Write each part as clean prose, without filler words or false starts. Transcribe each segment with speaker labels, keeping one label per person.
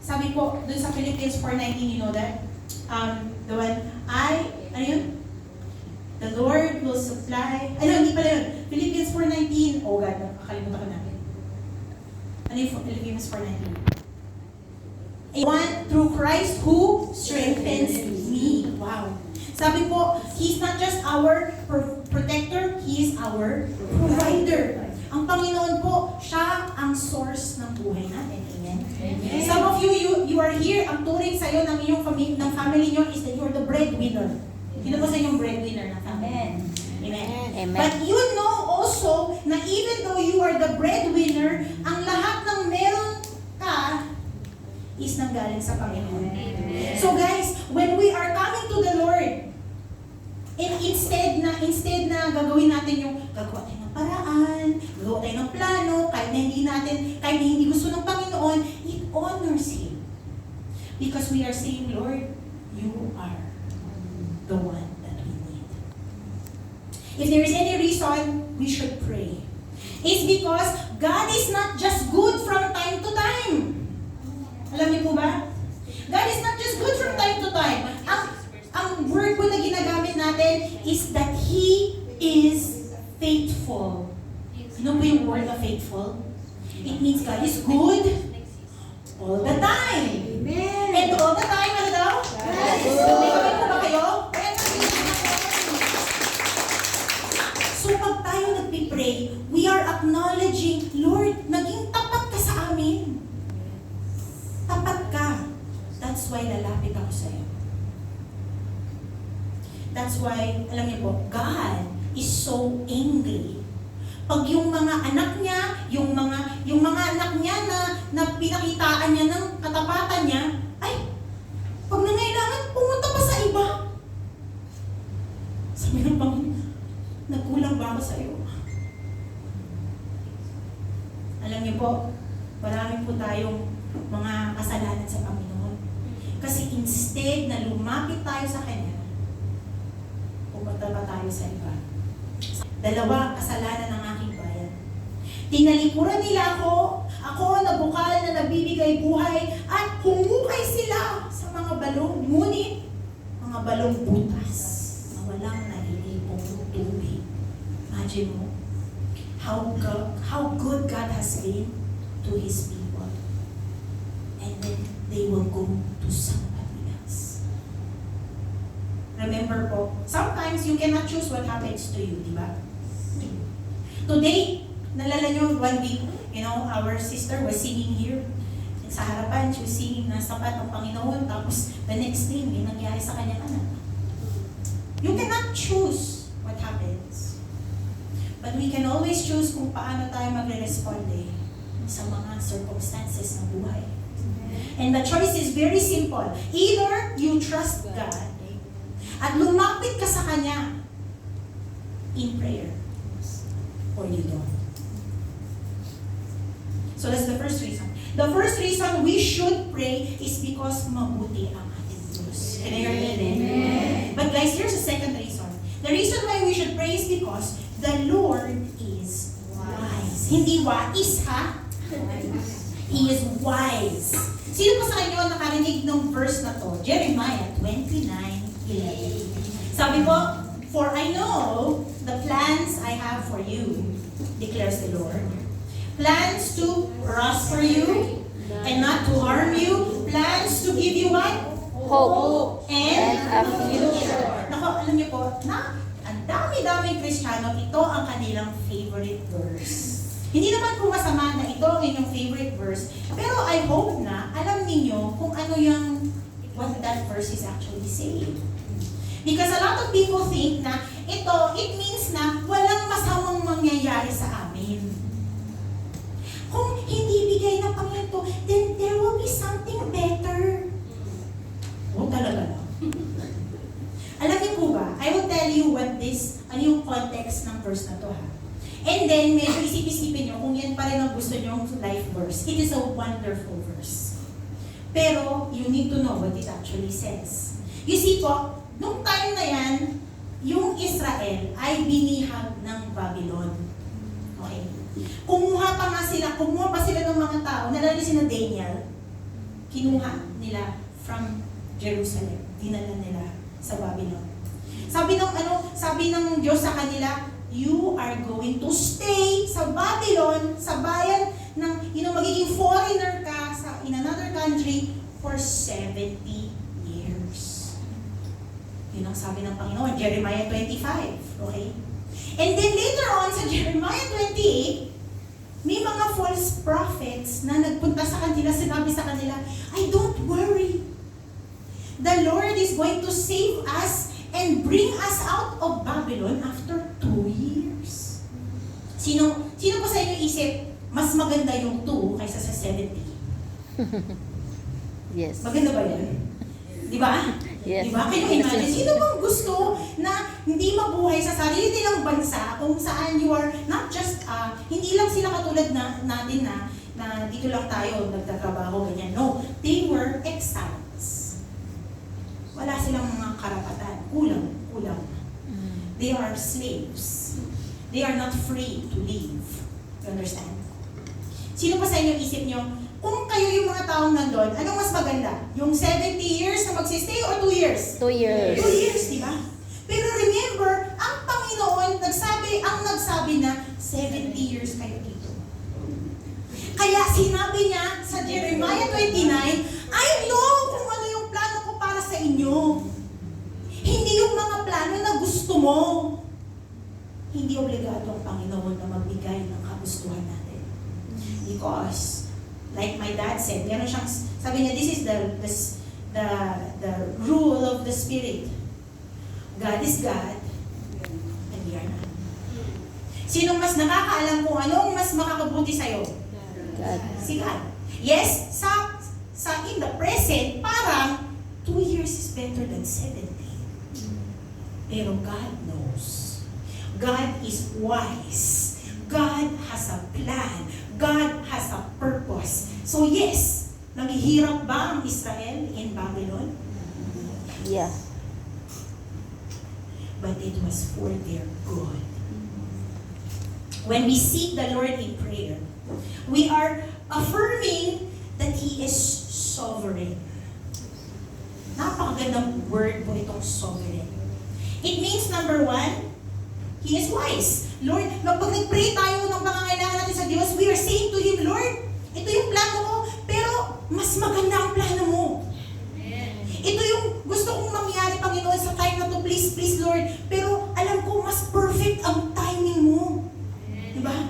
Speaker 1: Sabi po, dun sa Philippians 4:19, you know that? The one, ano yun? The Lord will supply, hindi pala yun. Philippians 4:19, oh God, nakakalimutan ko natin. Ano yung Philippians 4:19? One through Christ who strengthens me. Wow. Sabi po, He's not just our protector, He is our provider. Ang Panginoon po, siya ang source ng buhay natin. Amen? Amen. Some of you are here, ang turing sa'yo ng iyong family nyo is that you're the breadwinner. Sino po sa inyong breadwinner ng family? Amen. Amen. But you know also na even though you are the breadwinner, ang lahat ng meron ka is nanggaling sa Panginoon. Amen. So guys, when we are coming to the Lord, and instead na gagawin natin yung gagawa tayo ng paraan, gagawa tayo ng plano, kahit na hindi gusto ng Panginoon, it honors Him. Because we are saying, Lord, you are the one that we need. If there is any reason we should pray, it's because God is not just good from time to time. Alam niyo po ba? God is not just good from time to time. Ang word po na ginagamit natin is that He is faithful. Ano po yung word na faithful? It means God is good all the time. Amen. And all the time, ano daw? Yes. Tumigil po ba kayo? So pag tayo nagpipray, we are acknowledging, Lord, naging tapat ka sa amin. Tapat ka. That's why lalapit ako sa'yo. That's why, alam niyo po, God is so angry. Pag yung mga anak niya, yung mga anak niya na pinakitaan niya ng katapatan niya, ay, pag nangailangan, pumunta pa sa iba. Sabi ng Panginoon, nagkulang ba ako sa iyo? Alam niyo po, marami po tayong mga kasalanan sa Panginoon. Kasi instead na lumapit tayo sa Kanya, pumunta pa tayo sa iba. Dalawa, kasalanan ng aking bayan. Tinalikuran nila ako na bukal na nagbibigay buhay, at humukay sila sa mga balong, ngunit mga balong butas na walang nalilipong tubig. Imagine mo, how good God has been to His people. And then they will go to somebody else. Remember po, sometimes you cannot choose what happens to you, di ba? Today, nalala nyo, one week, our sister was singing here. Sa harapan, she was singing na sapat ng Panginoon, tapos the next day, may nangyari sa kanyang anak. You cannot choose what happens. But we can always choose kung paano tayo magre-responde sa mga circumstances ng buhay. And the choice is very simple. Either you trust God at lumapit ka sa Kanya in prayer, or you don't. So that's the first reason. The first reason we should pray is because mabuti ang ating Diyos. Can I hear it? Amen. But guys, here's the second reason. The reason why we should pray is because the Lord is wise. Hindi wais, ha? He is wise. Sino pa sa inyo nakarinig ng verse na to? Jeremiah 29:11. Sabi po, for I know the plans I have for you, declares the Lord. Plans to prosper you and not to harm you. Plans to give you what?
Speaker 2: Hope
Speaker 1: And
Speaker 2: a future.
Speaker 1: Nako, alam niyo po, ang dami-daming Kristiyano, ito ang kanilang favorite verse. Hindi naman po masama na ito ang inyong favorite verse, pero I hope na alam ninyo kung ano what that verse is actually saying. Because a lot of people think na it means na walang masamang mangyayari sa amin. Kung hindi bigay ng Panginoon to, then there will be something better. Oh, talaga na. Alam niyo po ba, I will tell you ano yung context ng verse na to, ha? And then, medyo isip-isipin nyo kung yan pa rin ang gusto nyo life verse. It is a wonderful verse. Pero, you need to know what it actually says. You see po, nung time na yan, yung Israel ay binihag ng Babylon. Okay? Kumuha pa sila ng mga tao, nalala sila Daniel, kinuha nila from Jerusalem. Dinala nila sa Babylon. Sabi ng Diyos sa kanila, you are going to stay sa Babylon, sa bayan ng, magiging foreigner ka in another country for 70 years. Yun ang sabi ng Panginoon, Jeremiah 25. Okay? And then later on, sa Jeremiah 28, may mga false prophets na nagpunta sa kanila, sinabi sa kanila, "I don't worry. The Lord is going to save us and bring us out of Babylon after 2 years." Sino pa sa inyo isip, mas maganda yung 2 kaysa sa 70?
Speaker 2: Yes.
Speaker 1: Maganda ba yan? Di ba?
Speaker 2: Yes.
Speaker 1: Di ba? Kayo imagine, sino bang gusto na hindi mabuhay sa sarili nilang bansa kung saan you are not just, hindi lang sila katulad natin na dito lang tayo nagtatrabaho, ganyan. No, they were exiles. Wala silang mga karapatan. Kulang. They are slaves. They are not free to live. You understand? Sino pa sa inyo isip nyo, kung kayo yung mga taong nandun, anong mas maganda? Yung 70 years na magsistay or 2 years?
Speaker 2: 2 years.
Speaker 1: 2 years, di ba? Pero remember, ang Panginoon nagsabi na 70 years kayo dito. Kaya sinabi niya sa Jeremiah 29, I know kung ano yung plano ko para sa inyo. Hindi yung mga plano na gusto mo. Hindi obligado ang Panginoon na magbigay ng kagustuhan natin. Because, like my dad said, meron siyang, sabi niya, this is the rule of the Spirit. God is God, and we are not. Sinong mas nakakaalam kung anong mas makakabuti sa'yo?
Speaker 2: God.
Speaker 1: Si God. Yes, sa in the present, parang 2 years is better than 70. Pero God knows. God is wise. God has a plan. God has a purpose. So yes, naghihirap ba ang Israel in Babylon?
Speaker 2: Yeah.
Speaker 1: But it was for their good. When we seek the Lord in prayer, we are affirming that He is sovereign. Napakagandang word po itong sovereign. It means, number 1, He is wise. Lord, pag nag-pray tayo ng pangangailangan natin sa Diyos, we are saying to Him, Lord, ito yung plano ko, pero mas maganda ang plano mo. Ito yung gusto kong mangyari, Panginoon, sa time na to, please, Lord. Pero alam ko, mas perfect ang timing mo. Diba?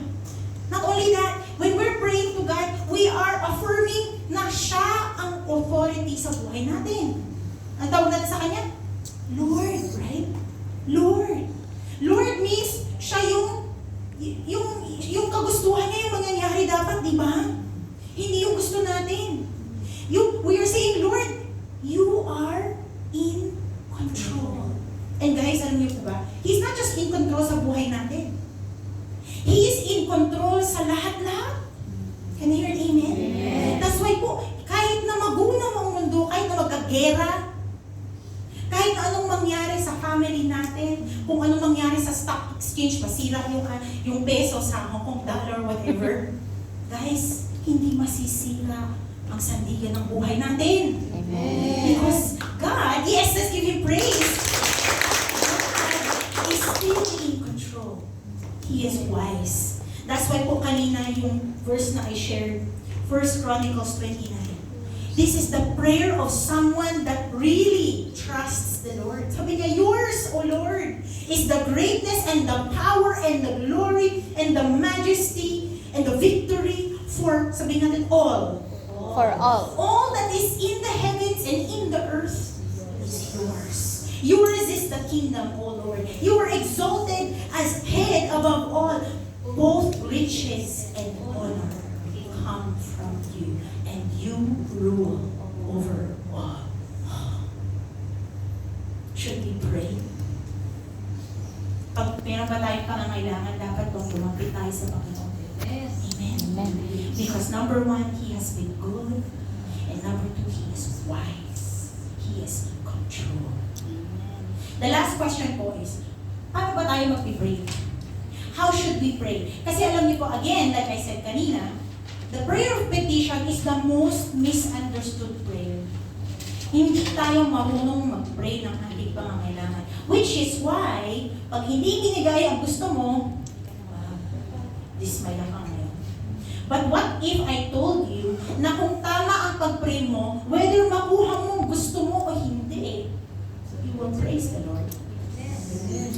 Speaker 1: Not only that, when we're praying to God, we are affirming na siya ang authority sa buhay natin. Ang tawag natin sa Kanya? Lord, right? Lord. Lord means siya yung kagustuhan niya yung mangyayari dapat, di ba? Hindi yung gusto natin. We are saying, Lord, you are in control. And guys, alam niyo po ba? He's not just in control sa buhay natin. He is in control sa lahat-lahat. Can you hear an amen? Amen. That's why po, kahit na magunaw ang mundo, kahit na magkagera, kahit na anong mangyari sa family natin, kung anong mangyari sa stock exchange, masira yung peso sa Hong Kong dollar, whatever, guys, hindi masisira ang sandigan ng buhay natin.
Speaker 2: Amen.
Speaker 1: Because God, yes, let's give Him praise. God is still in control. He is wise. That's why po kanina yung verse na I shared, 1 Chronicles 29. This is the prayer of someone that really trusts the Lord. Sabi niya, yours, O Lord, is the greatness and the power and the glory and the majesty and the victory for, sabi natin, all.
Speaker 2: For all.
Speaker 1: All that is in the heavens and in the earth is yours. Yours is the kingdom, O Lord. You are exalted as head above all. Both riches and honor come from you, and you rule over all. Should we pray? Pag meron ba tayong pangangailangan, dapat pong lumapit tayo sa Panginoon. Amen.
Speaker 2: Amen.
Speaker 1: Because number 1, He has been good. And number 2, He is wise. He is in control. The last question po is, paano ba tayo mag-pray? How should we pray? Kasi alam niyo po, again, like I said kanina, the prayer of petition is the most misunderstood prayer. Hindi tayo marunong mag-pray ng ating pangangailangan. Which is why, pag hindi binigay ang gusto mo, dismaya ka ngayon. But what if I told you na kung tama ang pag-pray mo, whether makuha mo gusto mo o hindi, you will praise the Lord.